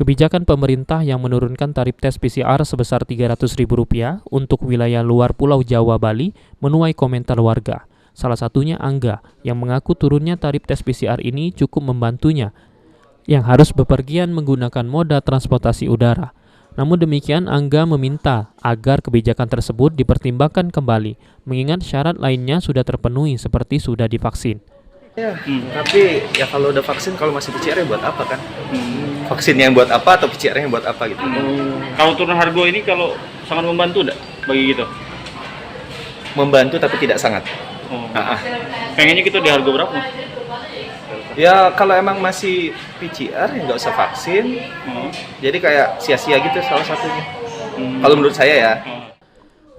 Kebijakan pemerintah yang menurunkan tarif tes PCR sebesar Rp300.000 untuk wilayah luar Pulau Jawa Bali menuai komentar warga. Salah satunya Angga yang mengaku turunnya tarif tes PCR ini cukup membantunya yang harus bepergian menggunakan moda transportasi udara. Namun demikian, Angga meminta agar kebijakan tersebut dipertimbangkan kembali, mengingat syarat lainnya sudah terpenuhi seperti sudah divaksin. Ya, tapi ya kalau udah vaksin, kalau masih PCR ya buat apa kan? Vaksinnya yang buat apa atau PCR-nya yang buat apa gitu? Kalau turun harga ini kalau sangat membantu enggak bagi kita? Membantu tapi tidak sangat. Pengennya kita di harga berapa? Ya kalau emang masih PCR ya nggak usah vaksin. Jadi kayak sia-sia gitu salah satunya. Kalau menurut saya ya.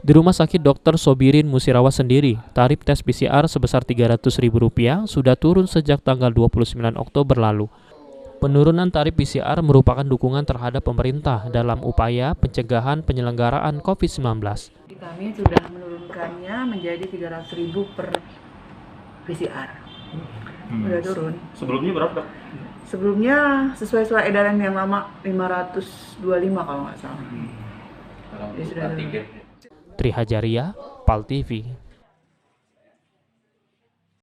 Di Rumah Sakit Dr. Sobirin Musirawa sendiri, tarif tes PCR sebesar Rp300.000 sudah turun sejak tanggal 29 Oktober lalu. Penurunan tarif PCR merupakan dukungan terhadap pemerintah dalam upaya pencegahan penyelenggaraan COVID-19. Kami sudah menurunkannya menjadi 300.000 per PCR. Sudah turun. Sebelumnya berapa? Sebelumnya sesuai surat edaran yang lama 525 kalau nggak salah. Ya, sudah turun. Tri Hajaria, PAL TV.